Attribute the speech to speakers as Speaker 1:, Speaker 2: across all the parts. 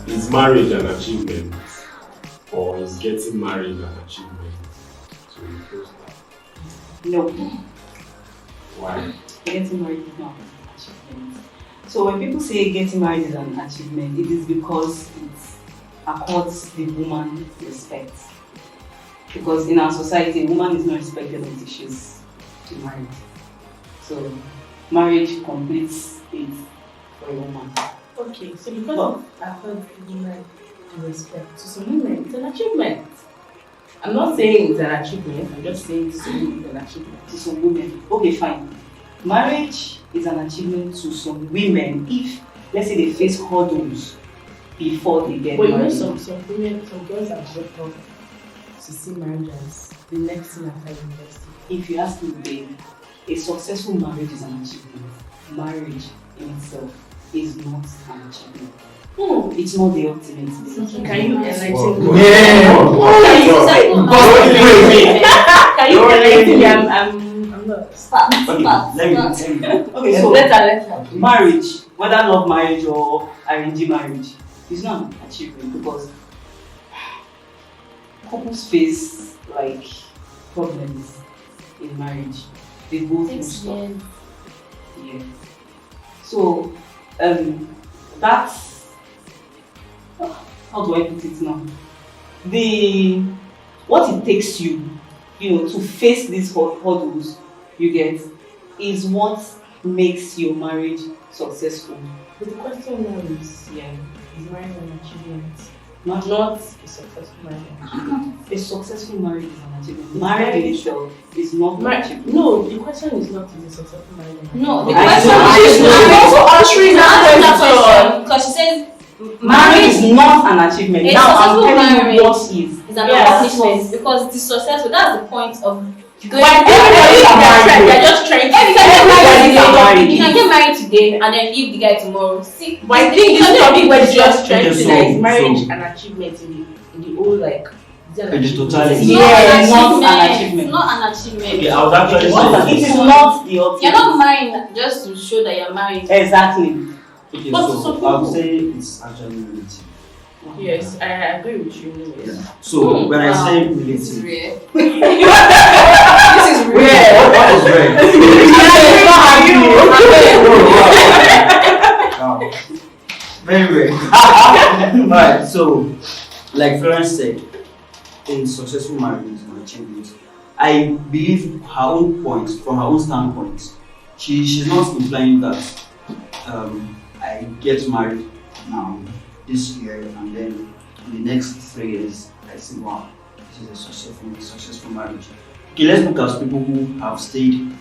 Speaker 1: Is marriage an achievement, or is getting married an achievement? So we close that.
Speaker 2: No,
Speaker 1: Why?
Speaker 2: getting married is not an achievement. So when people say getting married is an achievement, it is because it accords the woman respect. Because in our society, a woman is not respected until she's married. So marriage completes it for a woman.
Speaker 3: Okay, so because I've heard women to respect, to some women, it's an achievement. I'm not saying it's an achievement, I'm just saying to some women it's an achievement.
Speaker 2: To some women, okay, fine. Marriage is an achievement to some women if, let's say, they face hurdles before they get
Speaker 3: But you know,
Speaker 2: married.
Speaker 3: some women, some girls are brought up to see marriage as the next thing after university.
Speaker 2: If you ask me, babe, a successful marriage is an achievement. Marriage in itself is not an achievement. It's not the ultimate.
Speaker 3: Can you enlighten
Speaker 1: Wow.
Speaker 3: me? Can you enlighten me? I'm not.
Speaker 2: Okay, so
Speaker 3: Let's
Speaker 2: marriage, whether love marriage or arranged marriage, is not an achievement because couples face like problems in marriage. They go through stuff. Yeah. So that's how do I put it now? What it takes you, to face these hurdles you get is what makes your marriage successful.
Speaker 3: But the question now is marriage an achievement? Not a successful marriage.
Speaker 2: A successful marriage is an achievement. Marriage in itself is not an achievement.
Speaker 3: No, the question is not is a successful marriage.
Speaker 4: No, the
Speaker 2: I
Speaker 4: question
Speaker 2: know.
Speaker 4: is
Speaker 3: also answering that question.
Speaker 4: because she says
Speaker 2: Marriage is not an achievement.
Speaker 4: A
Speaker 2: Now I'm
Speaker 4: successful
Speaker 2: telling you what
Speaker 4: marriage
Speaker 2: is.
Speaker 4: it's an
Speaker 3: Yes.
Speaker 4: accomplishment because the successful, that's the point of going.
Speaker 3: They're just trying to.
Speaker 4: You can get married today and then leave the guy tomorrow. See,
Speaker 3: But I think this topic was just trying to
Speaker 5: Okay,
Speaker 3: say
Speaker 5: so-
Speaker 3: is marriage
Speaker 5: so-
Speaker 3: an achievement in the whole like. is it an
Speaker 5: In the
Speaker 3: achievement?
Speaker 5: totality.
Speaker 4: it's
Speaker 2: Yeah,
Speaker 4: not
Speaker 2: not an
Speaker 4: an
Speaker 2: achievement.
Speaker 4: It's not an achievement.
Speaker 5: Okay, I was actually
Speaker 2: It is not the ultimate.
Speaker 4: You're not married just to show that you're married.
Speaker 2: Exactly.
Speaker 5: Okay,
Speaker 3: But
Speaker 5: so
Speaker 3: some
Speaker 5: I would
Speaker 3: people-
Speaker 5: say it's actually relative.
Speaker 3: Yes, I agree with you. Yes.
Speaker 5: So when I say
Speaker 4: This is
Speaker 5: relative,
Speaker 4: rare.
Speaker 3: This is
Speaker 5: what is right? Wow. Very rare. Alright, so like Florence said, a successful marriage is an achievement. I believe her own point, from her own standpoint, she's not implying that I get married now this year and then in the next 3 years I say wow, this is a successful marriage. Okay, let's look at people who have stayed,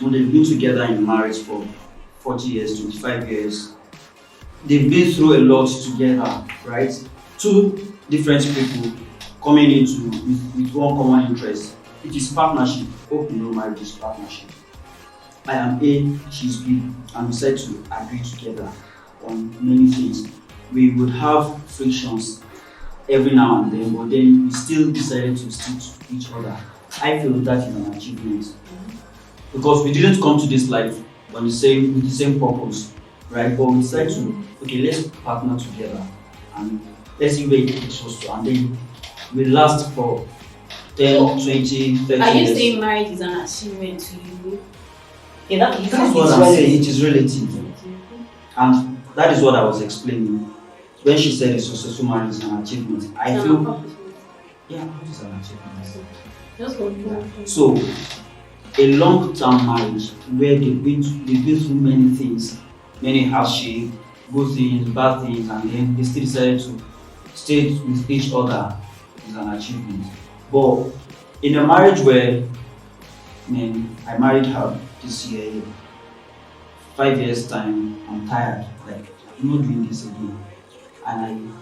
Speaker 5: when they've been together in marriage for 40 years, 25 years. They've been through a lot together, right? Two different people coming into with one common interest. It is partnership. Hope you know marriage is partnership. I am A, she's B, and we decide to agree together on many things. We would have frictions every now and then, but then we still decided to stick to each other. I feel that is an achievement because we didn't come to this life with the same purpose, right? But we decided to let's partner together and let's see where it takes us to, and then we last for 10, 20, 30
Speaker 4: Are you
Speaker 5: years.
Speaker 4: saying marriage is an achievement to you?
Speaker 2: Yeah,
Speaker 5: That's what I'm saying. It is relative, and that is what I was explaining. When she said a successful marriage is an achievement, I
Speaker 4: It's an
Speaker 5: feel
Speaker 4: accomplishment.
Speaker 5: it is an achievement.
Speaker 4: Just go through.
Speaker 5: So, a long-term marriage where they've been through many things, many hardship, good things, bad things, and then they still decided to stay with each other is an achievement. But in a marriage where, I married her this year, 5 years time, I'm tired, like I'm not doing this again, and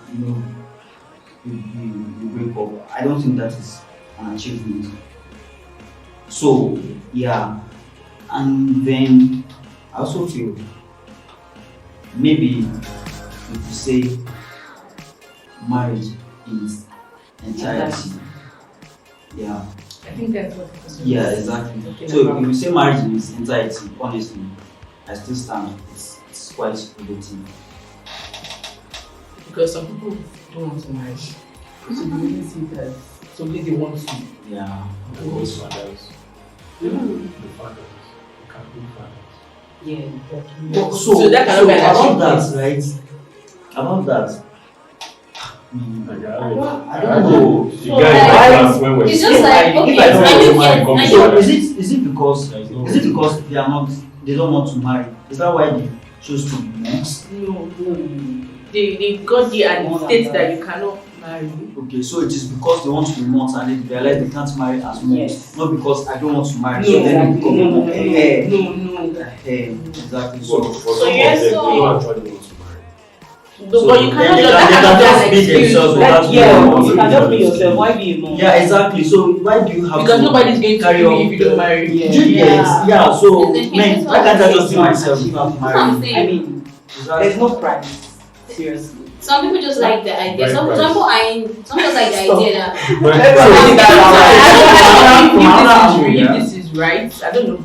Speaker 5: we break up. I don't think that is an achievement. So yeah, and then I also feel maybe if you say marriage in its entirety, yeah,
Speaker 3: I think that's what the question
Speaker 5: yeah,
Speaker 3: is.
Speaker 5: exactly.
Speaker 3: Okay,
Speaker 5: So
Speaker 3: no
Speaker 5: if you say marriage in its entirety, honestly, I still stand. It's quite relative.
Speaker 3: because some people don't want to marry. So they really see it as something they want to.
Speaker 5: Yeah.
Speaker 1: Those fathers. The fathers. The Catholic fathers.
Speaker 2: Yeah.
Speaker 5: So
Speaker 3: that cannot be an
Speaker 5: about
Speaker 3: achievement.
Speaker 5: that, right? About that.
Speaker 1: Like,
Speaker 5: I don't know.
Speaker 1: You guys when we're
Speaker 4: It's just like, okay,
Speaker 5: If I don't
Speaker 4: I
Speaker 5: want to
Speaker 4: do
Speaker 5: marry,
Speaker 4: get, I
Speaker 5: so
Speaker 4: do.
Speaker 5: is it because they don't want to marry? Is that why they choose to be monks?
Speaker 3: No.
Speaker 2: No.
Speaker 3: They got there and it states that you cannot marry.
Speaker 5: Okay, so it is because they want to be monks and they realize they can't marry as monks,
Speaker 2: Yes.
Speaker 5: not because I don't want to marry.
Speaker 3: No,
Speaker 5: So then they become
Speaker 2: no,
Speaker 5: monks.
Speaker 3: No.
Speaker 5: Exactly.
Speaker 1: So
Speaker 5: So
Speaker 1: for
Speaker 4: So
Speaker 1: some
Speaker 4: yes,
Speaker 1: of them,
Speaker 4: so-
Speaker 1: they don't actually want to marry.
Speaker 3: But you cannot
Speaker 5: they
Speaker 3: just
Speaker 5: can
Speaker 3: have
Speaker 5: just
Speaker 3: that
Speaker 5: be
Speaker 3: excuse.
Speaker 5: themselves
Speaker 2: Like,
Speaker 5: without
Speaker 2: yeah,
Speaker 5: being
Speaker 2: you can just be yourself. Why be a mom?
Speaker 5: Yeah, exactly. So why do you have
Speaker 3: Because
Speaker 5: to
Speaker 3: nobody's going to
Speaker 5: carry
Speaker 3: marry
Speaker 5: on
Speaker 3: if you don't marry.
Speaker 5: Do you get? Yeah. So
Speaker 4: It's the
Speaker 5: man,
Speaker 4: case
Speaker 5: why
Speaker 4: of-
Speaker 5: can't I just be myself without
Speaker 4: That's what I'm
Speaker 5: marrying?
Speaker 2: I
Speaker 4: saying.
Speaker 2: mean,
Speaker 5: Exactly.
Speaker 2: there's no price. Seriously.
Speaker 4: Some people just like the idea.
Speaker 1: Very
Speaker 4: Some
Speaker 1: price.
Speaker 4: people just like the idea that
Speaker 1: But
Speaker 3: If this is right, I don't know,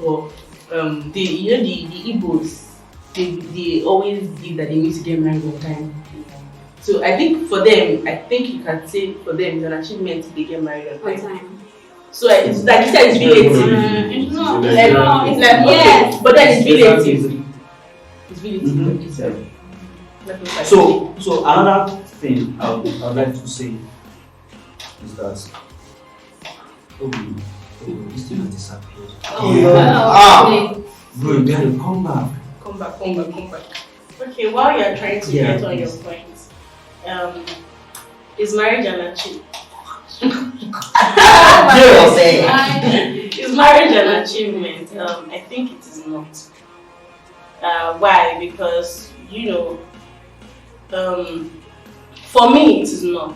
Speaker 3: but the Igbos, they always believe that they need to get married on time. So I think for them, you can say for them it's an achievement if they get married on
Speaker 4: one
Speaker 3: time.
Speaker 4: time.
Speaker 3: So it's like you said, it's relative.
Speaker 4: It's not.
Speaker 1: It's
Speaker 3: Like,
Speaker 1: like-
Speaker 3: it's like,
Speaker 4: Yes.
Speaker 3: okay, but then it's
Speaker 1: Exactly.
Speaker 3: relative. It's relative.
Speaker 5: Mhm.
Speaker 3: like you said. Like you said.
Speaker 5: So another thing I would like to say is that this thing has disappeared.
Speaker 4: Oh,
Speaker 5: Yeah.
Speaker 4: wow.
Speaker 5: Bro, you gotta come back.
Speaker 3: Come back. Okay, while you're trying to
Speaker 5: Yeah,
Speaker 3: get on your
Speaker 5: please.
Speaker 3: point, is marriage an achievement? Is marriage an achievement? I think it is not. Why? Because for me it is not.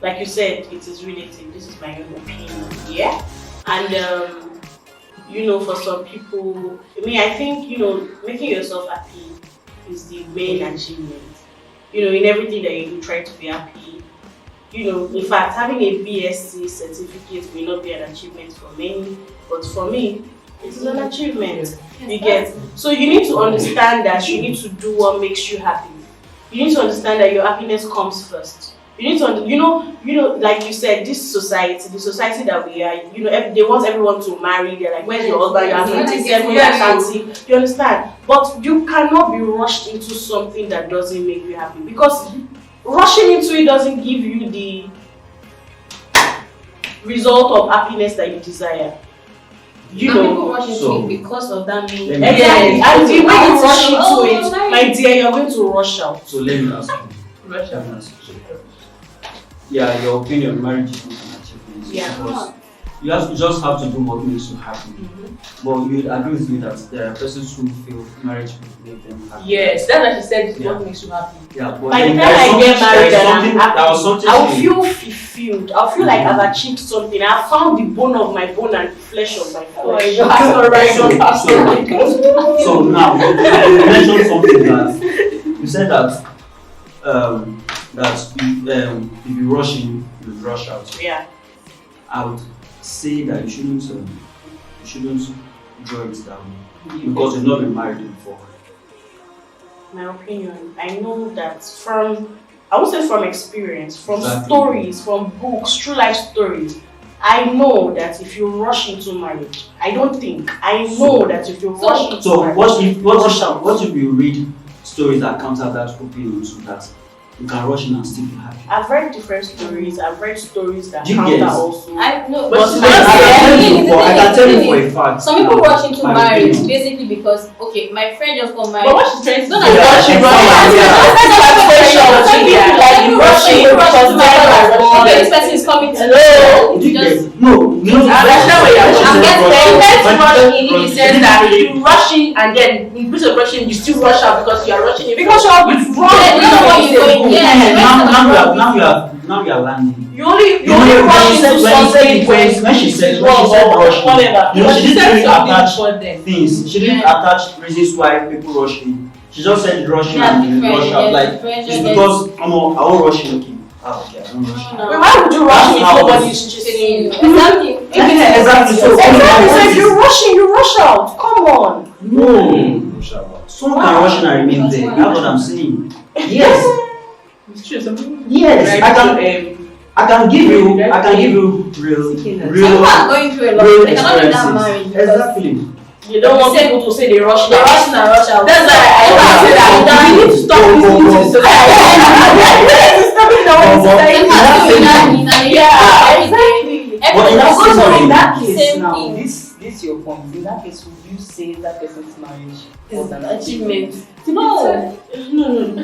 Speaker 3: Like you said, it is relative. This is my own opinion. Yeah, and for some people, I think making yourself happy is the main achievement. In everything that you do, try to be happy. In fact, having a BSc certificate may not be an achievement for many, but for me, it is an achievement. You get. So you need to understand that you need to do what makes you happy. You need to understand that your happiness comes first. You need to, like you said, the society that we are, they want everyone to marry. They're like, where's your husband? You're 27, you're 30. You understand? But you cannot be rushed into something that doesn't make you happy, because rushing into it doesn't give you the result of happiness that you desire.
Speaker 4: People rush into
Speaker 5: So-
Speaker 4: it because of that main.
Speaker 5: Let me-
Speaker 3: Exactly. And the way you rush into
Speaker 4: Oh,
Speaker 3: it,
Speaker 4: nice.
Speaker 3: my dear, you're going to rush out.
Speaker 5: So let me ask you. Let me ask you. Yeah, your opinion, marriage is not an achievement.
Speaker 3: Yeah.
Speaker 5: Because you just have to do what makes you happy. But you agree with me that there are persons who feel marriage will make them happy.
Speaker 3: Yes, that's what she said. Is
Speaker 5: Yeah.
Speaker 3: what makes you happy.
Speaker 5: Yeah, but
Speaker 3: By the
Speaker 5: then
Speaker 3: time
Speaker 5: there is
Speaker 3: I get
Speaker 5: something-
Speaker 3: married
Speaker 5: there is
Speaker 3: and I'm
Speaker 5: something-
Speaker 3: happy,
Speaker 5: there was something
Speaker 3: I'll
Speaker 5: she-
Speaker 3: feel fulfilled. I'll feel like I've achieved something. I've found the bone of my bone and the flesh of my flesh.
Speaker 2: God.
Speaker 3: That's all right.
Speaker 5: So now you mentioned something that you said that if you rush in, you rush out.
Speaker 3: Yeah.
Speaker 5: I would say that you shouldn't draw it down because you've not been married before.
Speaker 3: My opinion. I know that I would say from experience, from
Speaker 5: Exactly.
Speaker 3: stories, from books, true life stories. I know that if you rush into marriage, I know that if you rush into
Speaker 5: So
Speaker 3: marriage,
Speaker 5: what if you read stories that counter that opinion so that you can rush in and still be happy?
Speaker 3: I've read different stories. I've read stories that
Speaker 5: You
Speaker 3: counter
Speaker 5: get-
Speaker 3: also.
Speaker 4: I know,
Speaker 3: But
Speaker 4: but
Speaker 3: it's
Speaker 5: I
Speaker 3: not-
Speaker 5: can tell you for a fact.
Speaker 4: some people rush into
Speaker 5: my
Speaker 4: marriage
Speaker 5: opinion.
Speaker 4: basically because my friend just got married.
Speaker 3: But what she's trying to
Speaker 4: Don't
Speaker 3: say is
Speaker 4: I-
Speaker 3: that she
Speaker 4: Okay, this person is coming to
Speaker 3: Hello?
Speaker 4: you just
Speaker 5: No,
Speaker 3: I understand where you're
Speaker 4: I'm getting
Speaker 3: rushing in the
Speaker 4: rushing.
Speaker 3: sense that you rushing and then in place of rushing you still rush out because you are rushing it because
Speaker 4: Yeah, you know what you're going. Yeah,
Speaker 5: Now you are landing.
Speaker 3: you only
Speaker 5: You know,
Speaker 3: rush into something
Speaker 5: when she said
Speaker 3: wrong or
Speaker 5: rushing,
Speaker 3: whatever.
Speaker 5: you know,
Speaker 3: But
Speaker 5: she didn't
Speaker 3: said
Speaker 5: really
Speaker 3: something
Speaker 5: attach
Speaker 3: before then.
Speaker 5: things. She didn't attach reasons why people rush in. She just said rushing
Speaker 4: Yeah,
Speaker 5: and
Speaker 4: different,
Speaker 5: rush out.
Speaker 4: yeah,
Speaker 5: Like
Speaker 4: different,
Speaker 5: it's
Speaker 4: yeah.
Speaker 5: because I won't rush in. Okay. Okay, I don't rush in.
Speaker 3: Wait, why would you rush if
Speaker 5: That's how
Speaker 3: nobody
Speaker 5: it
Speaker 3: is
Speaker 5: is.
Speaker 3: chasing you?
Speaker 4: Exactly.
Speaker 5: Exactly. So
Speaker 3: Exactly. So if you're rushing, you rush out. Come on.
Speaker 5: no, someone can rush in and remain there. That's what I'm saying. Yes.
Speaker 6: It's true. Some people
Speaker 5: Yes, I can give you real
Speaker 4: Some people are going through a lot.
Speaker 5: real
Speaker 4: They cannot be that
Speaker 5: experiences.
Speaker 4: married. because
Speaker 5: Exactly.
Speaker 3: You don't want people to say they rush
Speaker 4: They
Speaker 3: out.
Speaker 4: rush in and rush out.
Speaker 3: That's why I say that you need to stop listening to the society. Stop it now.
Speaker 4: They can't do it
Speaker 3: Yeah,
Speaker 4: every day.
Speaker 3: exactly.
Speaker 5: But in that
Speaker 2: So in that
Speaker 4: Same
Speaker 2: case now,
Speaker 4: thing.
Speaker 2: this your point. In that case, would you say that person's marriage was an
Speaker 4: Achievement.
Speaker 3: No.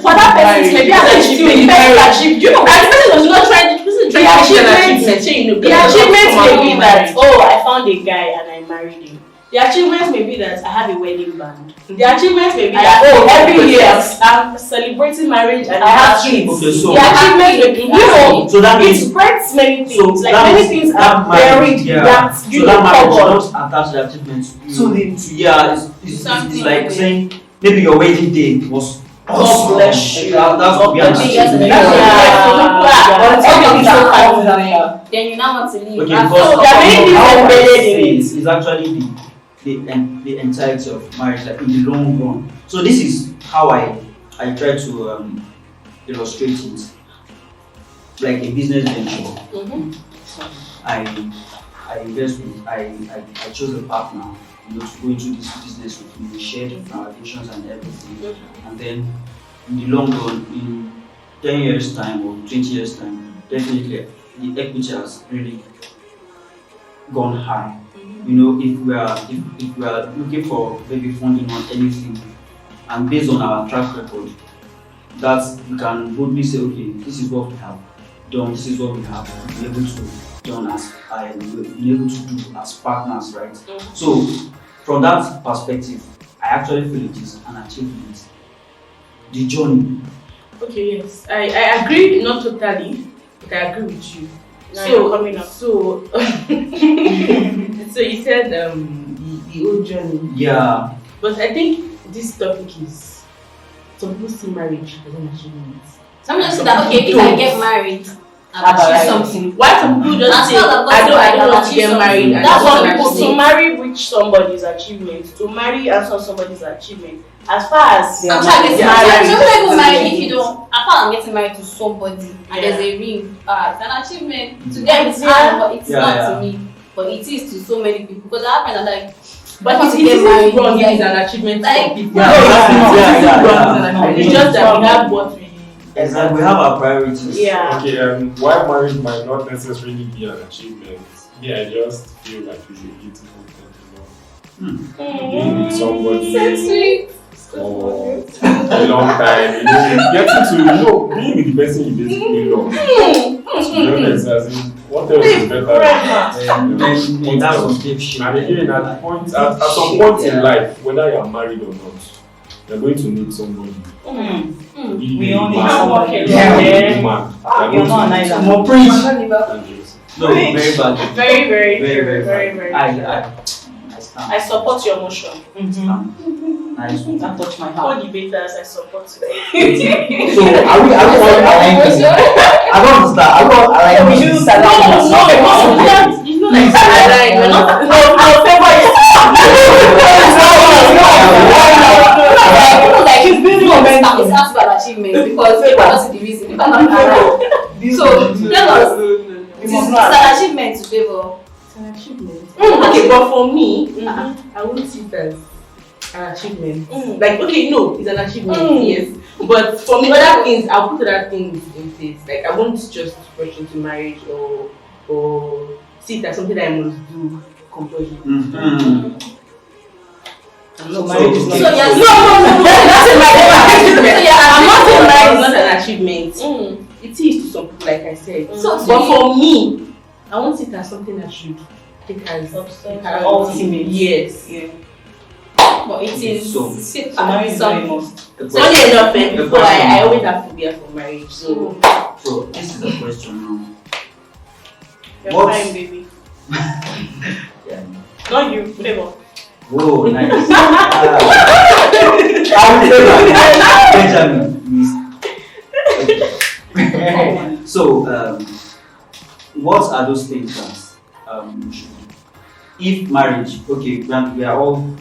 Speaker 3: For that person, maybe as an achievement, the person achieved. You know, and the person was not trying. The person trying to achieve an achievement. The achievement may be that I found a guy and I married him. The achievement may be that I have a wedding band. The achievement may be that every year I'm celebrating marriage and I have kids.
Speaker 5: Okay, so
Speaker 3: The achievement may be
Speaker 5: so that
Speaker 3: it
Speaker 5: means
Speaker 3: spreads many
Speaker 5: so
Speaker 3: things. Like
Speaker 5: that
Speaker 3: many
Speaker 5: means
Speaker 3: things
Speaker 5: that
Speaker 3: are
Speaker 5: marriage,
Speaker 3: buried
Speaker 5: yeah.
Speaker 3: that
Speaker 5: So
Speaker 3: you
Speaker 5: that marriage
Speaker 3: covered.
Speaker 5: should not attach the achievement
Speaker 2: To
Speaker 5: yeah, it's
Speaker 4: Something
Speaker 5: like
Speaker 4: like
Speaker 5: saying maybe your wedding day was
Speaker 3: God
Speaker 5: awesome.
Speaker 3: bless you.
Speaker 5: That would be an
Speaker 3: God bless you.
Speaker 5: achievement.
Speaker 4: Then you now want to leave.
Speaker 5: Okay,
Speaker 4: After-
Speaker 5: because
Speaker 3: there are many things
Speaker 5: how I
Speaker 3: embedded
Speaker 5: see
Speaker 3: in it.
Speaker 5: is actually the entirety of marriage, like in the long run. So this is how I try to illustrate it, like a business venture. I invest with I chose a partner, to go into this business with me. We shared our visions and everything, and then in the long run, in 10 years time or 20 years time, definitely the equity has really gone high. If we are looking for maybe funding on anything, and based on our track record, that we can boldly say, okay, this is what we have done, this is what we have been able to done as we've been able to do as partners, right? So from that perspective, I actually feel it is an achievement. The journey.
Speaker 6: Okay, yes. I agree, not totally, but I agree with you.
Speaker 3: Now you're coming up.
Speaker 6: So you said the old journey.
Speaker 5: Yeah.
Speaker 6: But I think this topic is, some people see marriage as an achievement.
Speaker 4: Some people say that, okay, if I get married, I'll achieve something.
Speaker 6: Why some people just
Speaker 4: As
Speaker 6: say,
Speaker 4: well as
Speaker 6: I don't want to
Speaker 4: achieve
Speaker 6: get
Speaker 4: something.
Speaker 6: married. and
Speaker 3: That's
Speaker 6: I
Speaker 3: what
Speaker 6: want
Speaker 3: people
Speaker 6: achieve."
Speaker 3: to marry reach somebody's achievement. To marry and solve somebody's achievement. As far as
Speaker 2: Yeah.
Speaker 4: I'm trying to
Speaker 3: Yeah.
Speaker 4: say,
Speaker 3: Yeah.
Speaker 4: some people marry if you don't, apart from getting married to somebody and
Speaker 3: Yeah.
Speaker 4: there's a ring, it's an achievement. To them it's hard, but it's not to me. But it is to so many people. Because I have friends that are like,
Speaker 6: But
Speaker 4: want
Speaker 6: it
Speaker 4: to get
Speaker 6: isn't
Speaker 4: married,
Speaker 6: wrong if
Speaker 4: like-
Speaker 6: it's an achievement
Speaker 4: like-
Speaker 6: for people.
Speaker 5: Yeah,
Speaker 6: No, it's
Speaker 5: exactly.
Speaker 6: not.
Speaker 5: Yeah,
Speaker 6: It's
Speaker 5: yeah,
Speaker 6: wrong,
Speaker 5: yeah.
Speaker 6: it's an achievement. It's just that we have what we.
Speaker 5: Exactly. We have our priorities.
Speaker 3: Yeah.
Speaker 1: Okay, why marriage might not necessarily be an achievement. Yeah, I just feel like it's a beautiful thing, being with somebody
Speaker 4: so sweet.
Speaker 1: for a long time, getting to, being with the person you basically love. To be honest, as in, what else is better
Speaker 5: Then that's some deep shit.
Speaker 1: And again, at some point in life, whether you are married or not, you're going to need somebody. Be
Speaker 2: We
Speaker 1: a
Speaker 2: all need
Speaker 1: man,
Speaker 2: somebody.
Speaker 1: be
Speaker 2: Yeah.
Speaker 1: a woman.
Speaker 2: You're not an island.
Speaker 5: More preach.
Speaker 1: Thank you.
Speaker 5: No, very bad.
Speaker 3: Very, very,
Speaker 5: Very,
Speaker 3: very, very.
Speaker 5: I
Speaker 3: I support your motion.
Speaker 5: Nice one.
Speaker 2: That touched my
Speaker 3: All
Speaker 2: heart.
Speaker 3: debaters, I support you.
Speaker 5: So are we all aligned? I don't understand. Are we all aligned?
Speaker 2: We
Speaker 5: with
Speaker 2: shouldn't
Speaker 5: this?
Speaker 2: start
Speaker 3: No,
Speaker 2: that.
Speaker 3: it's not like that. We're not. No, our favor is.
Speaker 4: Like it's building momentum. It's not about achievement because people are not the reason. People are not around. So tell us, it's an achievement to favor.
Speaker 6: It's an achievement.
Speaker 3: Okay, but for me,
Speaker 6: I wouldn't see it as an achievement.
Speaker 3: Mm.
Speaker 6: Like, okay, no, it's an achievement,
Speaker 3: Mm.
Speaker 6: yes. But for me, other things, I'll put other things in place. Like, I won't just rush into marriage or see it as something that I must do compulsory.
Speaker 5: Mhm.
Speaker 2: So marriage is not.
Speaker 4: So yes,
Speaker 6: That's I'm not saying marriage is not an achievement.
Speaker 3: Mm.
Speaker 6: It is to some people, like I said.
Speaker 3: So
Speaker 6: But for me, I won't see it as something I should take as
Speaker 3: Substance.
Speaker 6: priority.
Speaker 2: Ultimate.
Speaker 6: Yes.
Speaker 2: Yeah.
Speaker 4: but it is
Speaker 5: So
Speaker 2: marriage is very must.
Speaker 6: Funny enough,
Speaker 5: The
Speaker 6: before
Speaker 5: question
Speaker 6: I
Speaker 5: now.
Speaker 6: always have to be out for marriage. So
Speaker 5: So this is the question now.
Speaker 3: You're
Speaker 5: What?
Speaker 3: fine, baby.
Speaker 5: Yeah.
Speaker 3: Not you, favor.
Speaker 5: Whoa, nice. I will say that. Benjamin. So, what are those things that we should do? If marriage, okay, we are all on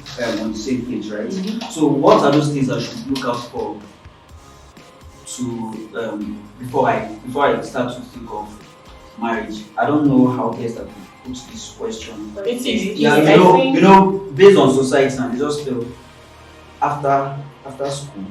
Speaker 5: the same page, right? So, what are those things that should look out for to before I start to think of marriage. I don't know how best I could put this question.
Speaker 3: It's easy.
Speaker 5: Yeah,
Speaker 3: I think-
Speaker 5: you know, based on society, and I just feel after school,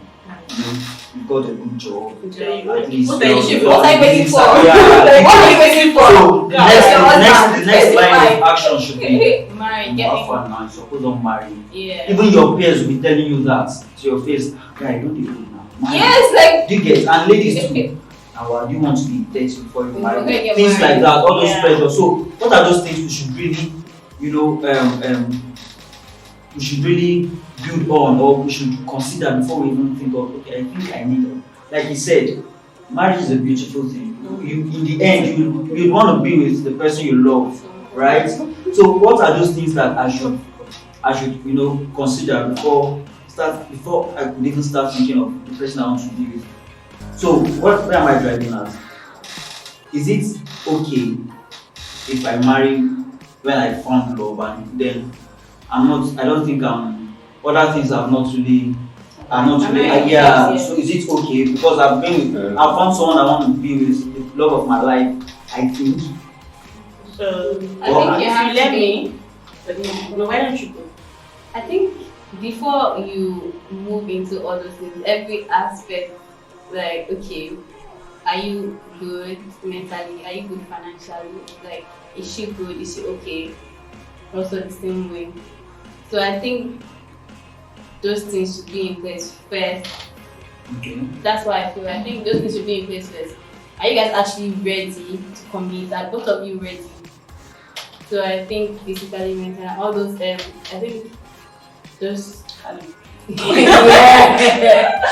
Speaker 5: you got a good job. At least
Speaker 4: What are you
Speaker 5: you're-
Speaker 4: what are you waiting for?
Speaker 5: Yeah.
Speaker 4: What are you waiting for?
Speaker 5: So the next
Speaker 4: Where's the
Speaker 5: line
Speaker 4: wife?
Speaker 5: of action should be
Speaker 4: Marry,
Speaker 5: you
Speaker 4: get
Speaker 5: have
Speaker 4: me.
Speaker 5: fun now, you're supposed to marry.
Speaker 4: Yeah.
Speaker 5: Even your peers will be telling you that to your face, guy, don't be good now. Marry."
Speaker 4: Yes, like
Speaker 5: Do you get, and ladies too. Now, do you want to be 30 before you marry?
Speaker 4: Okay, get
Speaker 5: Things
Speaker 4: married.
Speaker 5: like that, all those
Speaker 3: Yeah.
Speaker 5: pressures. So, what are those things we should really, we should really build on, or we should consider before we even think of, okay, I think I need, like you said, marriage is a beautiful thing. You, in the end, you want to be with the person you love, right? So, what are those things that I should, consider before I could even start thinking of the person I want to be with? So, where am I driving at? Is it okay if I marry when I found love and then I don't think other things are not really, yeah. So is it okay because I've found someone I want to be with, the love of my life, I think.
Speaker 3: So,
Speaker 4: I
Speaker 5: Well,
Speaker 4: think you
Speaker 3: if
Speaker 4: have
Speaker 3: you
Speaker 4: to
Speaker 3: let
Speaker 4: be.
Speaker 3: me, no, why don't you go?
Speaker 4: I think before you move into all those things, every aspect, like, okay, are you good mentally? Are you good financially? Like, is she good? Is she okay? Also the same way. So I think those things should be in place first.
Speaker 5: Okay.
Speaker 4: That's why I feel. I think those things should be in place first. Are you guys actually ready to commit? Are both of you ready? So I think physically, mentally, all those. I think those.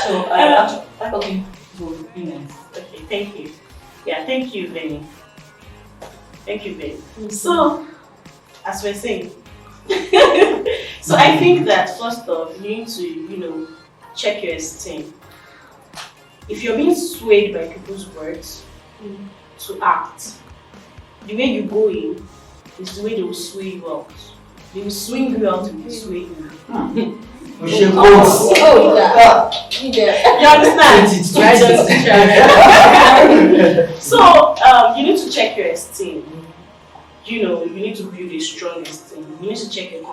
Speaker 2: So I actually will be next.
Speaker 3: Okay, thank you. Yeah, thank you, Benny. Thank you, Benny. So, as we're saying, so I think that first off, you need to, check your esteem. If you're being swayed by people's words to act, the way you go in is the way they will sway you out. They will swing you out and sway you.
Speaker 5: We should go.
Speaker 4: Oh, yeah.
Speaker 3: You understand? So you need to check your esteem. You need to build a strong esteem. You need to check your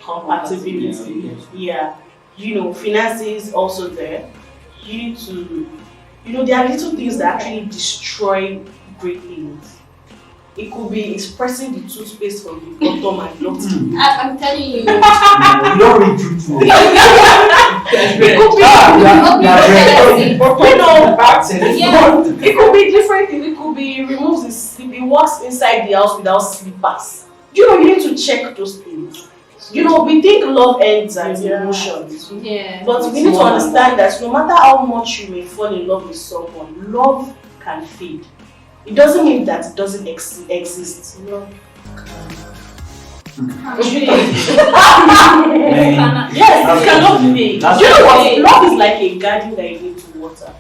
Speaker 3: compatibility. Yeah. Finances also there. You need to, there are little things that actually destroy great things. It could be expressing the toothpaste from the bottom and not.
Speaker 4: I'm telling you.
Speaker 5: You don't read truth.
Speaker 3: It could be, it could be different things. It could be removes the slip. It walks inside the house without slippers. You need to check those things. We think love ends at emotions.
Speaker 4: Yeah.
Speaker 3: But we need to understand that no matter how much you may fall in love with someone, love can fade. It doesn't mean that it doesn't exist. Love yes, it cannot fade. You know what? Love is like a garden that you need to water.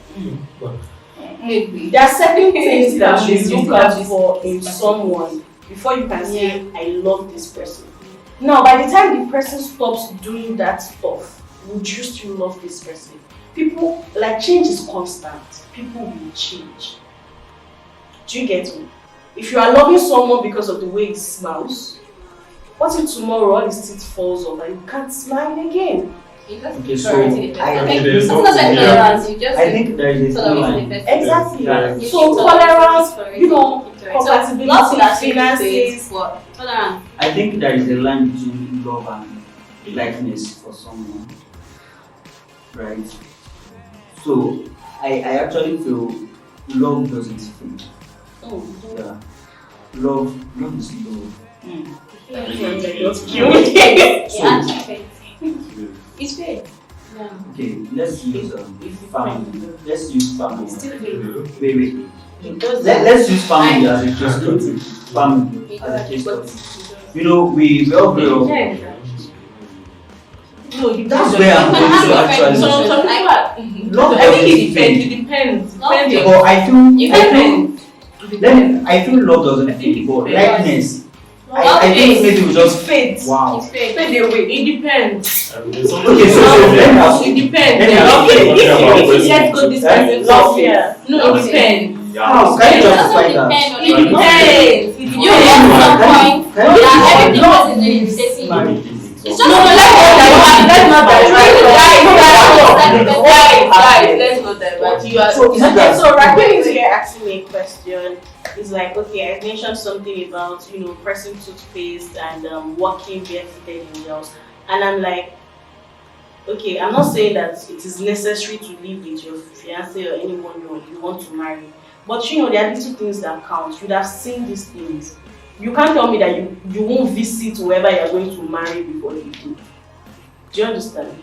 Speaker 4: Maybe.
Speaker 3: There are certain things that you look out for in someone before you can say, I love this person. Now, by the time the person stops doing that stuff, would you still love this person? People, change is constant. People will change. Do you get me? If you are loving someone because of the way he smiles, what if tomorrow all his teeth falls off and you can't smile again?
Speaker 5: Okay, so I think there is a line.
Speaker 3: Exactly.
Speaker 1: Yeah.
Speaker 3: So tolerance, compatibility, finances.
Speaker 5: I think there is a line between love and likeness for someone, right? So I actually feel love doesn't fade. Yeah, love is love.
Speaker 4: It's fair. Yeah.
Speaker 5: Okay, let's use family. Let's use family. Wait. Let's use family as a case study. Family as a case study. We all grow up.
Speaker 6: No,
Speaker 5: That's where I'm going to actually.
Speaker 6: some people are.
Speaker 5: Love
Speaker 6: I think
Speaker 5: doesn't
Speaker 6: it depends.
Speaker 5: fade.
Speaker 6: It depends.
Speaker 4: Okay.
Speaker 5: But I feel
Speaker 4: You can
Speaker 5: love doesn't fade. But likeness I think maybe we just
Speaker 6: Fate.
Speaker 5: wow.
Speaker 4: It's fake.
Speaker 6: Fade away. It depends.
Speaker 1: I mean, there's something
Speaker 5: Okay, so let me ask
Speaker 6: It
Speaker 5: you.
Speaker 6: depends.
Speaker 5: Let me ask
Speaker 6: If
Speaker 5: you.
Speaker 6: you get go this person,
Speaker 3: Love,
Speaker 6: it.
Speaker 3: yeah.
Speaker 6: No, it depends.
Speaker 5: How can you
Speaker 4: It
Speaker 5: justify
Speaker 4: doesn't
Speaker 5: that?
Speaker 4: depend on
Speaker 6: It
Speaker 4: anything.
Speaker 6: depends. It
Speaker 4: You get to some point
Speaker 5: Can you
Speaker 4: that
Speaker 5: justify
Speaker 4: everything
Speaker 5: that?
Speaker 4: was in the irritating you. It's just
Speaker 6: No, let's not divert. Let's not divert. You are
Speaker 5: So is it that?
Speaker 3: So Raquel here asking me a question. It's like, okay, I mentioned something about, pressing toothpaste and walking barefooted in the house. And I'm like, okay, I'm not saying that it is necessary to live with your fiancé or anyone you want to marry. But there are little things that count. You'd have seen these things. You can't tell me that you won't visit whoever you're going to marry before you do. Do you understand?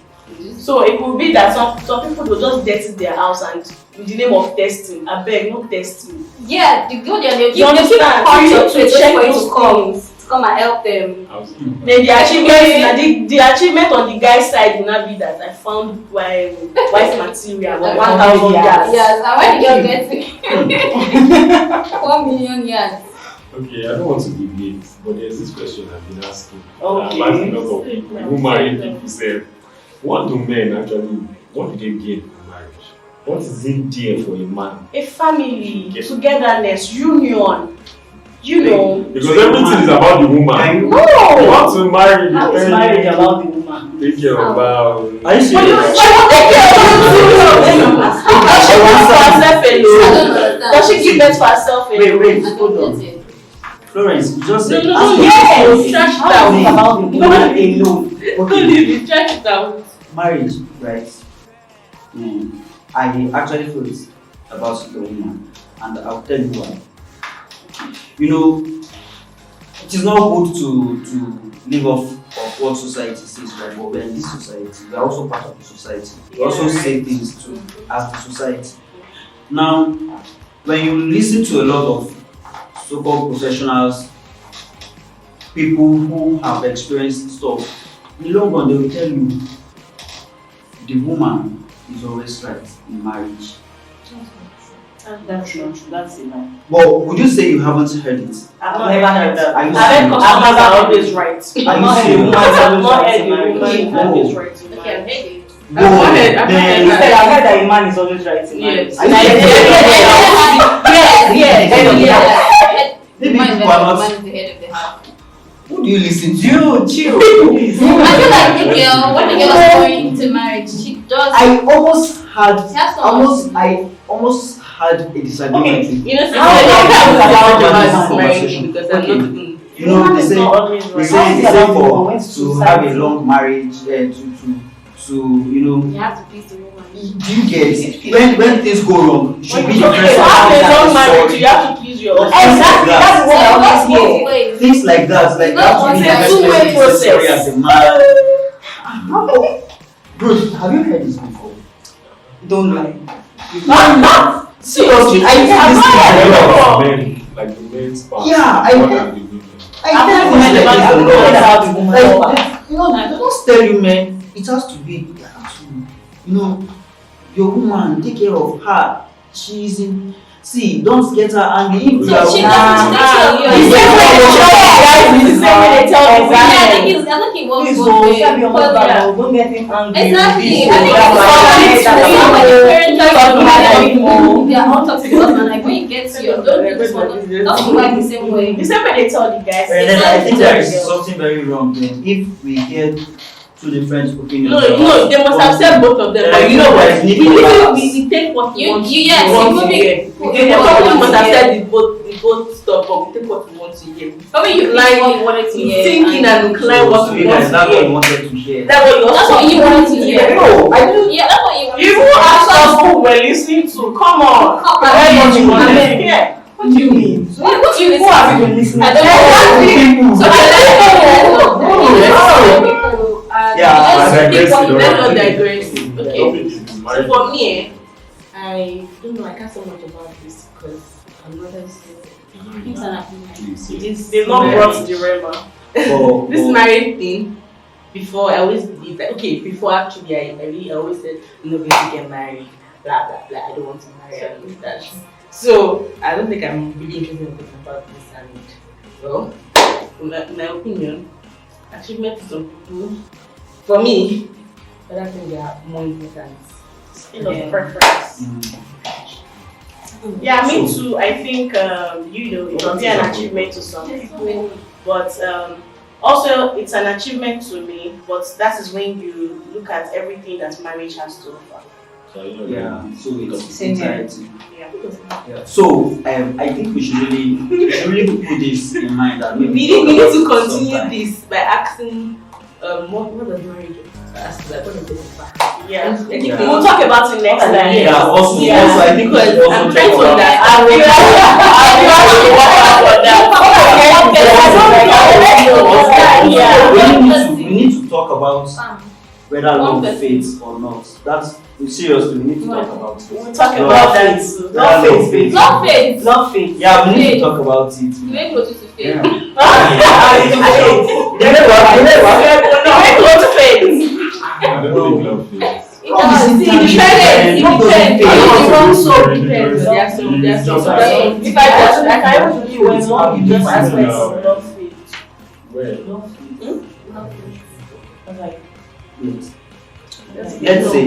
Speaker 3: So it could be that some people will just dirty their house and in the name of testing, I beg, no testing.
Speaker 4: Yeah, the good they'll
Speaker 3: You understand?
Speaker 4: part
Speaker 3: You
Speaker 4: of
Speaker 3: need to
Speaker 4: it
Speaker 3: check
Speaker 4: for you
Speaker 3: those
Speaker 4: to come
Speaker 3: things.
Speaker 4: to come and help them.
Speaker 3: Then the achievement on the guy's side will not be that I found wife material or 1,000 yards.
Speaker 4: Yes, and when the girl gets 1 million yards.
Speaker 1: Okay, I don't want to deviate, but there's this question I've been asking.
Speaker 3: Okay.
Speaker 1: I've asked a lot of people who married people say, what do they gain from marriage? What is in there for a man?
Speaker 3: A family, togetherness, union.
Speaker 1: Because everything is about the woman. You
Speaker 3: No!
Speaker 1: want to marry,
Speaker 2: How is marriage about the woman?
Speaker 1: take care of her.
Speaker 5: Are you serious?
Speaker 3: Does she give birth for herself alone?
Speaker 5: Wait,
Speaker 4: I
Speaker 5: hold
Speaker 4: don't
Speaker 5: on.
Speaker 4: get it.
Speaker 5: Florence, you just said.
Speaker 6: No,
Speaker 5: ask me
Speaker 6: yes!
Speaker 5: this question.
Speaker 6: Trash
Speaker 2: How is it
Speaker 6: down.
Speaker 2: about the woman alone?
Speaker 5: Okay,
Speaker 6: Trash it out.
Speaker 5: marriage, right? I actually feel it's about the woman, and I'll tell you why. It is not good to live off of what society says, right? But we're in this society. We are also part of the society. We also say things too as the society. Now, when you listen to a lot of so-called professionals, people who have experienced stuff, in the long run they will tell you the woman is always right in marriage.
Speaker 2: That's not true. That's a lie.
Speaker 5: But would you say you haven't heard it?
Speaker 2: I've never heard that.
Speaker 5: Are you
Speaker 3: I bet
Speaker 5: serious?
Speaker 3: customers are always right.
Speaker 2: I've not heard
Speaker 5: serious?
Speaker 2: woman
Speaker 3: I've not
Speaker 2: always
Speaker 3: heard
Speaker 2: right
Speaker 3: the
Speaker 2: in
Speaker 3: woman
Speaker 2: marriage.
Speaker 3: always right in
Speaker 4: Okay, I've
Speaker 3: marriage.
Speaker 4: heard it.
Speaker 5: No,
Speaker 6: I've not heard
Speaker 5: then-
Speaker 2: Instead, I've heard that a man is always right in marriage.
Speaker 6: Yes.
Speaker 5: Are you serious? Maybe
Speaker 4: Mine is
Speaker 5: people are
Speaker 4: mine
Speaker 5: not.
Speaker 4: is the head of the house.
Speaker 5: Who do you listen to?
Speaker 2: Chill.
Speaker 4: I feel like the girl, when the girl is going into marriage, she does.
Speaker 5: I almost had
Speaker 4: She has someone.
Speaker 5: I almost had a disagreement
Speaker 2: Okay.
Speaker 5: with
Speaker 6: You know,
Speaker 2: How about
Speaker 5: the
Speaker 6: this
Speaker 5: man
Speaker 6: marriage because I'm
Speaker 5: Okay.
Speaker 6: not even.
Speaker 5: they say
Speaker 3: always
Speaker 5: they
Speaker 3: right.
Speaker 5: say
Speaker 2: How about
Speaker 5: for
Speaker 2: when
Speaker 5: to
Speaker 2: society-
Speaker 5: have a long marriage to
Speaker 4: You have to please the woman.
Speaker 5: do you get when things go wrong you should be the
Speaker 3: Okay,
Speaker 5: person
Speaker 3: to have a
Speaker 5: that
Speaker 3: long
Speaker 5: is
Speaker 3: marriage,
Speaker 5: sorry.
Speaker 3: you have to please your husband.
Speaker 2: Exactly. That's what I always
Speaker 4: Both
Speaker 2: hear.
Speaker 4: ways.
Speaker 5: Things like that, like
Speaker 4: No,
Speaker 5: you have to be the
Speaker 3: it's a
Speaker 5: best
Speaker 3: two-way
Speaker 5: person necessary
Speaker 3: process.
Speaker 5: as a man. Bro, have you heard this before?
Speaker 2: Don't lie.
Speaker 5: Seriously, I heard this
Speaker 1: A
Speaker 5: thing.
Speaker 1: lot of men, like the men's part,
Speaker 5: Yeah, I
Speaker 1: more
Speaker 5: heard-
Speaker 1: than the women.
Speaker 5: I
Speaker 2: I've
Speaker 5: heard
Speaker 2: never heard
Speaker 5: this
Speaker 2: about
Speaker 5: like
Speaker 2: the
Speaker 5: this a lot.
Speaker 2: about the woman.
Speaker 5: Like, just tell you, man, it has to be, you have to, your woman, take care of her. She's in, see, don't get her angry. If
Speaker 4: So
Speaker 5: you are-
Speaker 4: she doesn't take care of you.
Speaker 5: It's the same way they tell you guys, it's the same way they tell you.
Speaker 4: Yeah, I think it works
Speaker 2: Please,
Speaker 4: both
Speaker 2: don't
Speaker 4: ways.
Speaker 2: tell your
Speaker 4: Because,
Speaker 2: husband,
Speaker 4: yeah.
Speaker 2: oh, don't get him angry.
Speaker 4: Exactly.
Speaker 2: This
Speaker 4: I think
Speaker 2: is
Speaker 4: it's
Speaker 2: what
Speaker 4: always
Speaker 2: I'm
Speaker 4: the same
Speaker 2: saying.
Speaker 4: when the parents
Speaker 2: Talk
Speaker 4: are
Speaker 2: to my
Speaker 4: like, they are on top of the husband. Like when you get to your don't do this one. Don't work the same way.
Speaker 3: The same way they tell the guys.
Speaker 5: And then I think
Speaker 4: Exactly.
Speaker 5: there is something very wrong then. If we get two different opinions.
Speaker 6: No, they must have said both of them.
Speaker 5: Yeah,
Speaker 6: But you know what?
Speaker 5: guys need
Speaker 6: We
Speaker 5: to balance.
Speaker 6: take what we
Speaker 4: You-
Speaker 6: want.
Speaker 4: you- yes,
Speaker 6: we want
Speaker 4: you
Speaker 6: to
Speaker 4: moving-
Speaker 6: hear.
Speaker 4: you
Speaker 6: We take
Speaker 4: want
Speaker 6: what
Speaker 4: to
Speaker 6: we must have
Speaker 4: hear.
Speaker 6: said the both stuff, but we take what we want to hear.
Speaker 4: Probably you
Speaker 6: Like,
Speaker 4: think what you wanted to hear.
Speaker 6: Thinking and incline what
Speaker 5: So
Speaker 6: we
Speaker 5: you
Speaker 6: want
Speaker 5: guys,
Speaker 6: to
Speaker 5: that's what you
Speaker 6: hear.
Speaker 5: wanted to hear.
Speaker 6: That's what you
Speaker 4: That's what you wanted to hear.
Speaker 5: No, I didn't.
Speaker 4: Yeah, that's what you wanted
Speaker 3: You
Speaker 4: to
Speaker 3: even
Speaker 4: hear.
Speaker 3: ask us who we're listening to. Come on.
Speaker 4: Come
Speaker 3: Where
Speaker 4: on.
Speaker 3: did you want to
Speaker 2: Amen.
Speaker 3: hear?
Speaker 2: What do you mean?
Speaker 4: What do you
Speaker 2: Who
Speaker 4: listen
Speaker 2: have
Speaker 4: to?
Speaker 2: you been listening
Speaker 4: I
Speaker 2: to?
Speaker 4: don't know. So
Speaker 5: Yeah,
Speaker 6: Let's not digress.
Speaker 1: The
Speaker 6: Okay.
Speaker 1: topic is
Speaker 6: So
Speaker 1: marriage.
Speaker 6: for me, I don't know. I can't say much about this because I'm not as
Speaker 1: Please,
Speaker 3: They've not brought the Rema.
Speaker 6: this marriage thing. Before I always believed that before actually I always said I'm not going to get married, blah blah blah. I don't want to marry and this, that. So I don't think I'm really interested in talking about this and well in my opinion, achievement to some people, for me, other things are more important.
Speaker 3: Skill of preference. Yeah, me too. I think it will be an achievement to some people, but also it's an achievement to me. But that is when you look at everything that marriage has to offer.
Speaker 5: Yeah, so it's
Speaker 2: Same here.
Speaker 5: entirety.
Speaker 3: Yeah.
Speaker 5: Yeah. So I think we should really put this in mind that
Speaker 6: We really need to continue this by asking, what does marriage do? Ask, like, what does it back?
Speaker 3: Yeah.
Speaker 5: Yeah.
Speaker 3: We'll talk about it next time.
Speaker 5: Yeah, also
Speaker 3: Yeah.
Speaker 5: I think we should also
Speaker 6: I'm
Speaker 5: talk
Speaker 6: trying to
Speaker 5: about
Speaker 6: understand.
Speaker 5: we need to talk about whether love fades or not. That's seriously, we need to talk about it.
Speaker 3: We'll talk about that too.
Speaker 5: Love fades.
Speaker 4: Love fades.
Speaker 3: Love faith.
Speaker 5: Yeah, we need to talk about it.
Speaker 4: You make close to fade.
Speaker 5: Yeah.
Speaker 3: We're going to faith.
Speaker 1: I don't think love feels.
Speaker 4: It does. It depends.
Speaker 3: If I want to be when love, you just aspects of love faith.
Speaker 1: Well,
Speaker 5: Let's say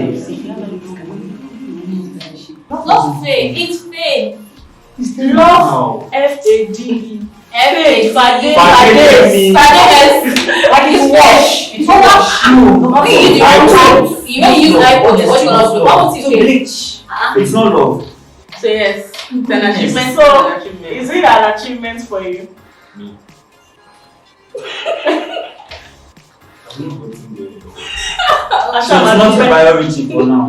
Speaker 4: Love fade. It's fade.
Speaker 3: Love F-A-D-E.
Speaker 4: Fade.
Speaker 3: Fade.
Speaker 4: Fade.
Speaker 3: Like it's wash. It's wash.
Speaker 4: You may use iPod. What you gonna do? How would you
Speaker 3: Bleach.
Speaker 5: it's not love.
Speaker 6: So yes, it's an achievement.
Speaker 3: So,
Speaker 6: it's an achievement.
Speaker 3: is it an achievement for you?
Speaker 1: me. I'm not putting the
Speaker 5: So it's not a priority for now.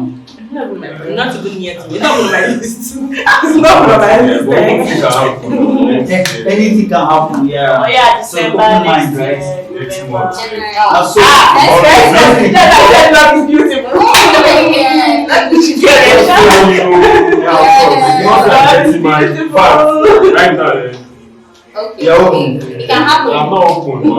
Speaker 6: Not even near to me. It's not on my list. It's not on my
Speaker 1: Yeah,
Speaker 6: list.
Speaker 1: but anything can happen. Next year.
Speaker 5: Anything can happen, yeah.
Speaker 3: Oh yeah,
Speaker 5: So
Speaker 3: December
Speaker 5: open
Speaker 3: next
Speaker 5: mind, right?
Speaker 3: year,
Speaker 1: Next
Speaker 3: November.
Speaker 1: month.
Speaker 5: So
Speaker 6: Love is beautiful.
Speaker 4: Okay.
Speaker 5: You're open.
Speaker 4: It can happen.
Speaker 1: I'm not open.